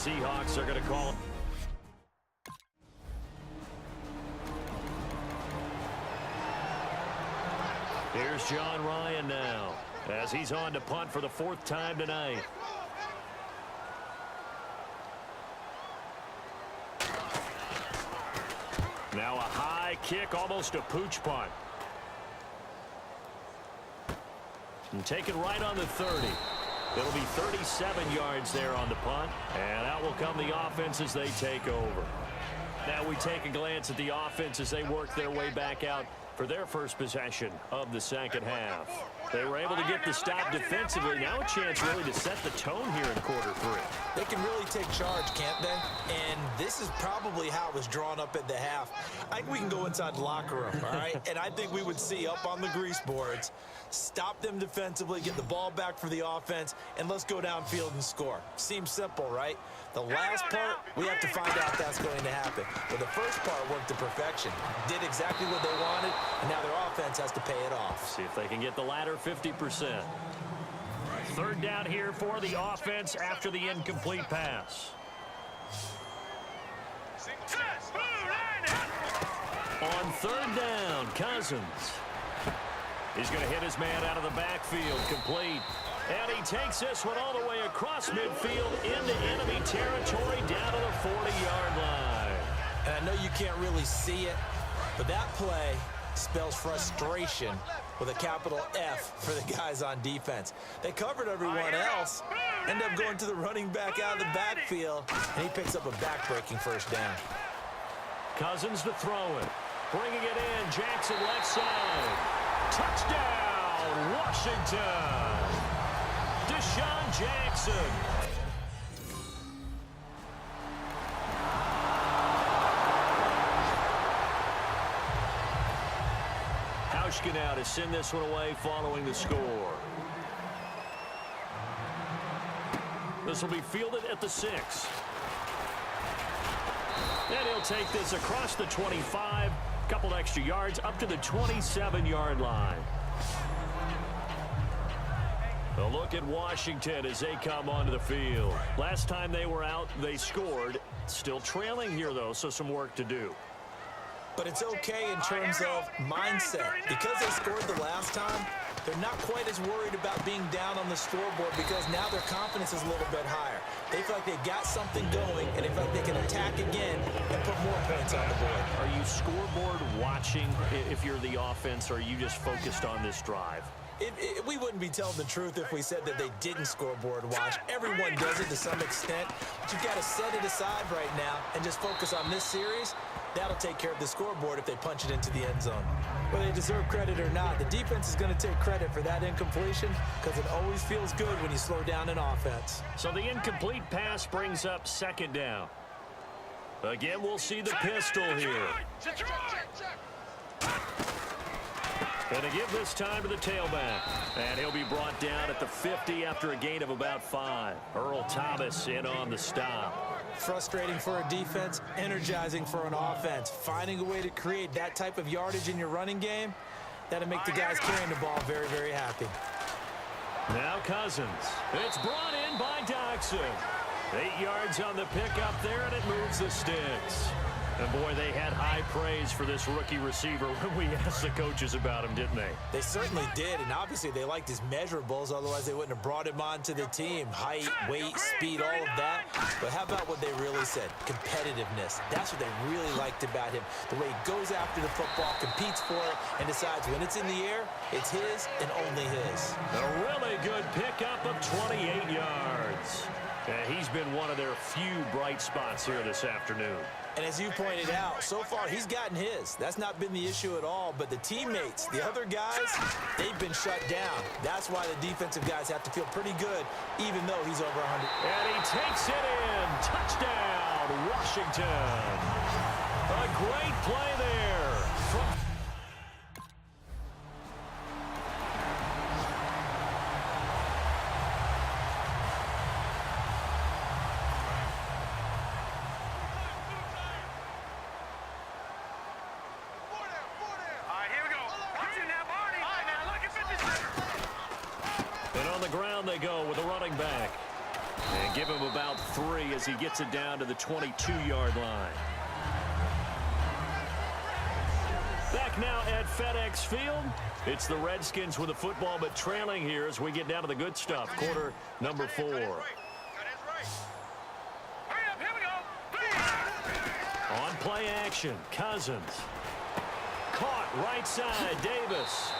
Seahawks are going to call. Here's John Ryan now, as he's on to punt for the 4th time tonight. Now a high kick, almost a pooch punt. And taken right on the 30. It'll be 37 yards there on the punt, and out will come the offense as they take over. Now we take a glance at the offense as they work their way back out for their first possession of the second half. They were able to get the stop defensively. Now a chance really to set the tone here in quarter 3. They can really take charge, can't they? And this is probably how it was drawn up at the half. I think we can go inside the locker room, all right? And I think we would see up on the grease boards, stop them defensively, get the ball back for the offense, and let's go downfield and score. Seems simple, right? The last part, we have to find out that's going to happen. But the first part worked to perfection. Did exactly what they wanted, and now their offense has to pay it off. See if they can get the latter 50%. 3rd down here for the offense after the incomplete pass. On 3rd down, Cousins. He's going to hit his man out of the backfield, complete. And he takes this one all the way across midfield into enemy territory down to the 40-yard line. And I know you can't really see it, but that play spells frustration with a capital F for the guys on defense. They covered everyone else, end up going to the running back out of the backfield, and he picks up a back-breaking 1st down. Cousins to throw it. Bringing it in, Jackson left side. Touchdown, Washington. Deshaun Jackson. Hauschka now to send this one away following the score. This will be fielded at the 6. And he'll take this across the 25, couple extra yards up to the 27-yard line. A look at Washington as they come onto the field. Last time they were out, they scored. Still trailing here, though, so some work to do. But it's okay in terms of mindset. Because they scored the last time, they're not quite as worried about being down on the scoreboard because now their confidence is a little bit higher. They feel like they've got something going, and they feel like they can attack again and put more points on the board. Are you scoreboard watching if you're the offense, or are you just focused on this drive? We wouldn't be telling the truth if we said that they didn't scoreboard watch. Everyone does it to some extent. But you've got to set it aside right now and just focus on this series. That'll take care of the scoreboard if they punch it into the end zone. Whether they deserve credit or not, the defense is going to take credit for that incompletion because it always feels good when you slow down an offense. So the incomplete pass brings up 2nd down. Again, we'll see the pistol here. And to give this time to the tailback. And he'll be brought down at the 50 after a gain of about 5. Earl Thomas in on the stop. Frustrating for a defense, energizing for an offense. Finding a way to create that type of yardage in your running game, that'll make the guys carrying the ball very, very happy. Now Cousins. It's brought in by Doxson. 8 yards on the pickup there, and it moves the sticks. And, boy, they had high praise for this rookie receiver when we asked the coaches about him, didn't they? They certainly did, and obviously they liked his measurables. Otherwise, they wouldn't have brought him onto the team. Height, weight, speed, all of that. But how about what they really said? Competitiveness. That's what they really liked about him. The way he goes after the football, competes for it, and decides when it's in the air, it's his and only his. A really good pickup of 28 yards. And he's been one of their few bright spots here this afternoon. And as you pointed out, so far he's gotten his. That's not been the issue at all. But the teammates, the other guys, they've been shut down. That's why the defensive guys have to feel pretty good, even though he's over 100. And he takes it in. Touchdown, Washington. A great play there. They go with a running back. And give him about 3 as he gets it down to the 22-yard line. Back now at FedEx Field. It's the Redskins with the football, but trailing here as we get down to the good stuff. Quarter number 4. On play action, Cousins. Caught right side, Davis.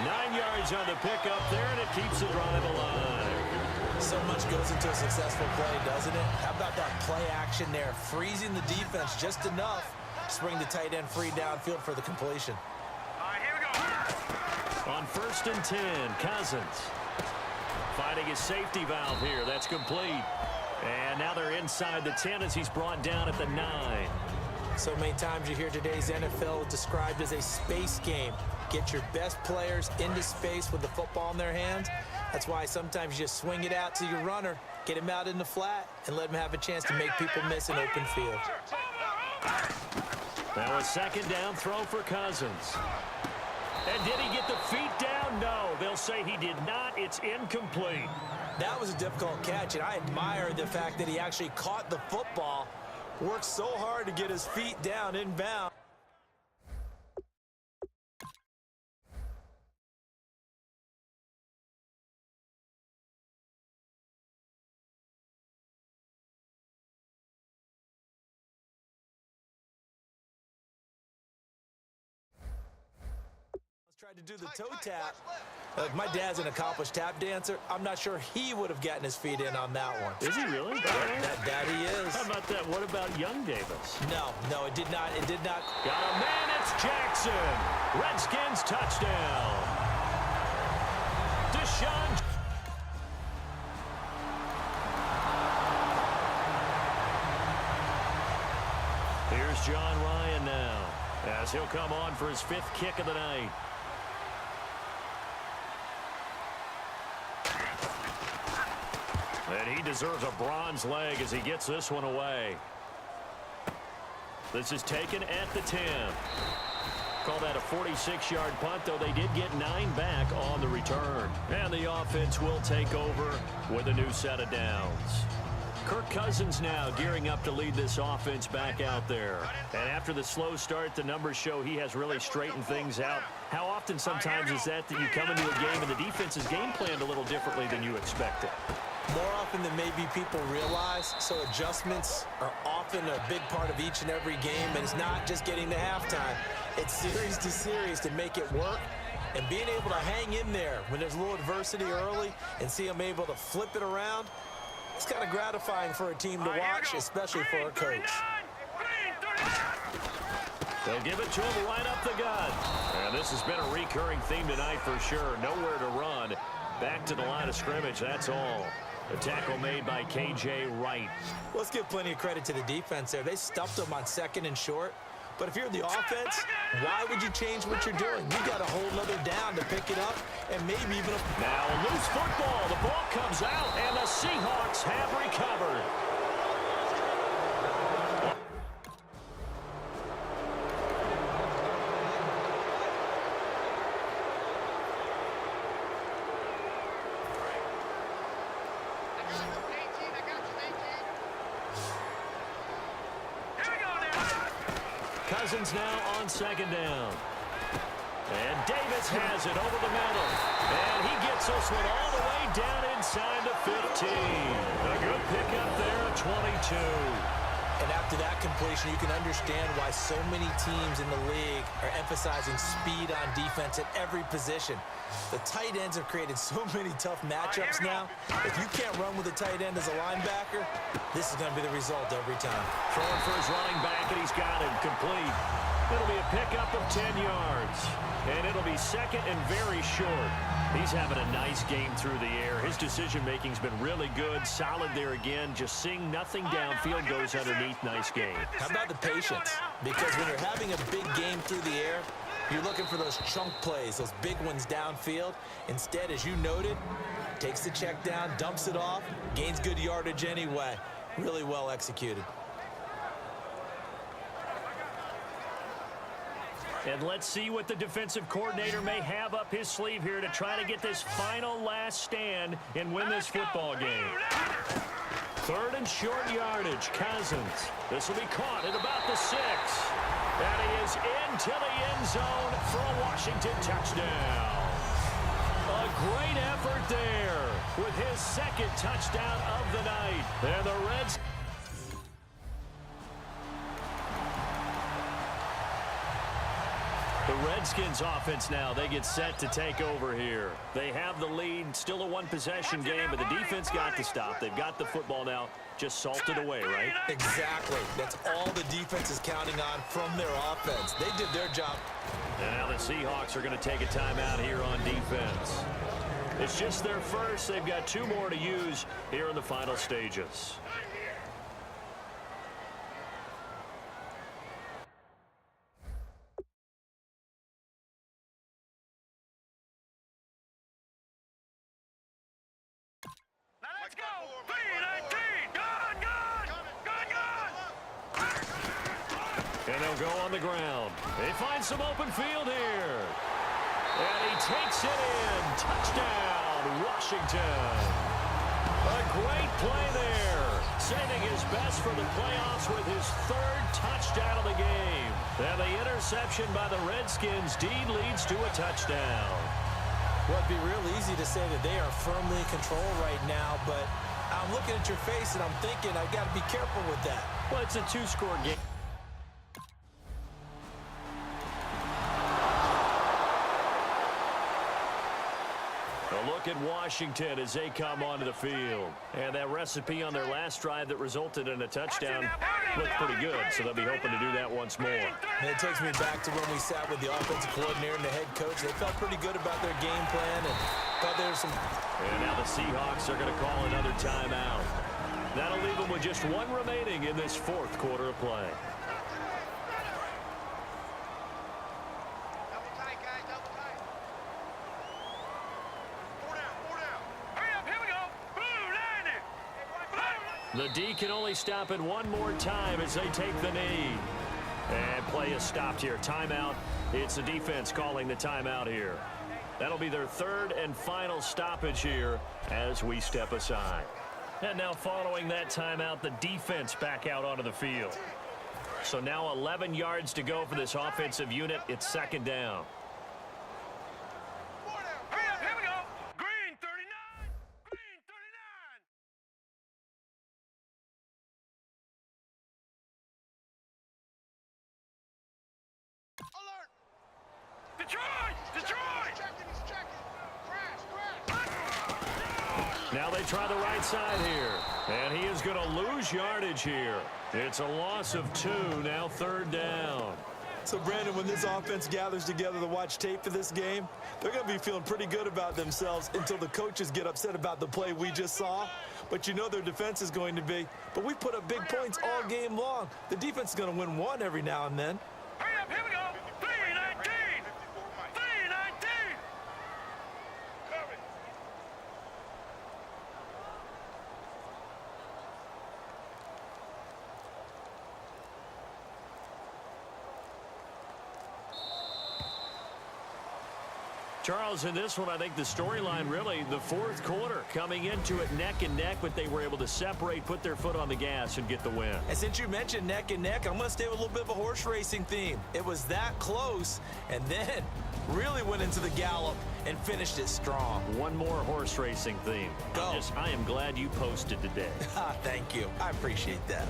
9 yards on the pickup there, and it keeps the drive alive. So much goes into a successful play, doesn't it? How about that play action there? Freezing the defense just enough to bring the tight end free downfield for the completion. On 1st and 10, Cousins. Finding his safety valve here. That's complete. And now they're inside the 10 as he's brought down at the 9. So many times you hear today's NFL described as a space game. Get your best players into space with the football in their hands. That's why sometimes you just swing it out to your runner, get him out in the flat, and let him have a chance to make people miss an open field. Now a 2nd down throw for Cousins. And did he get the feet down? No, they'll say he did not. It's incomplete. That was a difficult catch, and I admire the fact that he actually caught the football, worked so hard to get his feet down inbound. Tried to do the toe tap. My dad's an accomplished tap dancer. I'm not sure he would have gotten his feet in on that one. Is he really? That he is. How about that? What about young Davis? No, it did not. It did not. Got a man. It's Jackson. Redskins touchdown. Deshaun. Here's John Ryan now as he'll come on for his 5th kick of the night. And he deserves a bronze leg as he gets this one away. This is taken at the 10. Call that a 46-yard punt, though they did get 9 back on the return. And the offense will take over with a new set of downs. Kirk Cousins now gearing up to lead this offense back out there. And after the slow start, the numbers show he has really straightened things out. How often sometimes is that you come into a game and the defense is game planned a little differently than you expected? More often than maybe people realize, so adjustments are often a big part of each and every game, and it's not just getting to halftime. It's series to series to make it work, and being able to hang in there when there's a little adversity early and see them able to flip it around, it's kind of gratifying for a team to watch, especially for a coach. They'll give it to him right up the gut. And this has been a recurring theme tonight for sure. Nowhere to run. Back to the line of scrimmage, that's all. The tackle made by K.J. Wright. Let's give plenty of credit to the defense there. They stuffed them on 2nd and short. But if you're the offense, why would you change what you're doing? You got a whole nother down to pick it up and maybe even a... Now a loose football. The ball comes out, and the Seahawks have recovered. Cousins now on 2nd down. And Davis has it over the middle. And he gets this one all the way down inside the 15. A good pickup there at 22. And after that completion, you can understand why so many teams in the league are emphasizing speed on defense at every position. The tight ends have created so many tough matchups now. If you can't run with a tight end as a linebacker, this is going to be the result every time. Throwing for his running back, and he's got it complete. It'll be a pickup of 10 yards. And it'll be 2nd and very short. He's having a nice game through the air. His decision-making's been really good. Solid there again. Just seeing nothing downfield goes underneath. Nice game. How about the patience? Because when you're having a big game through the air, you're looking for those chunk plays, those big ones downfield. Instead, as you noted, takes the check down, dumps it off, gains good yardage anyway. Really well executed. And let's see what the defensive coordinator may have up his sleeve here to try to get this final last stand and win this football game. Third and short yardage. Cousins. This will be caught at about the 6. And he is into the end zone for a Washington touchdown. A great effort there with his second touchdown of the night. And the Reds... The Redskins offense now, they get set to take over here. They have the lead, still a one-possession game, but the defense got to stop. They've got the football now, just salted away, right? Exactly. That's all the defense is counting on from their offense. They did their job. And now the Seahawks are going to take a timeout here on defense. It's just their first. They've got 2 more to use here in the final stages. Let's go! 3-19! Gun! And they'll go on the ground. They find some open field here. And he takes it in. Touchdown, Washington. A great play there. Saving his best for the playoffs with his 3rd touchdown of the game. And the interception by the Redskins deed leads to a touchdown. Well, it'd be real easy to say that they are firmly in control right now, but I'm looking at your face and I'm thinking I've got to be careful with that. Well, it's a 2-score game. A look at Washington as they come onto the field. And that recipe on their last drive that resulted in a touchdown looked pretty good, so they'll be hoping to do that once more. And it takes me back to when we sat with the offensive coordinator and the head coach. They felt pretty good about their game plan and thought there was some... And now the Seahawks are going to call another timeout. That'll leave them with just 1 remaining in this 4th quarter of play. The D can only stop it 1 more time as they take the knee. And play is stopped here. Timeout. It's the defense calling the timeout here. That'll be their 3rd and final stoppage here as we step aside. And now following that timeout, the defense back out onto the field. So now 11 yards to go for this offensive unit. It's 2nd down. Now they try the right side here. And he is going to lose yardage here. It's a loss of 2, now 3rd down. So, Brandon, when this offense gathers together to watch tape for this game, they're going to be feeling pretty good about themselves until the coaches get upset about the play we just saw. But you know their defense is going to be. But we put up big points all game long. The defense is going to win 1 every now and then. Here we go! 3-19! 3-19! Charles, in this one, I think the storyline really, the 4th quarter, coming into it neck and neck, but they were able to separate, put their foot on the gas, and get the win. And since you mentioned neck and neck, I'm going to stay with a little bit of a horse racing theme. It was that close, and then really went into the gallop and finished it strong. 1 more horse racing theme. Go. I am glad you posted today. Thank you. I appreciate that.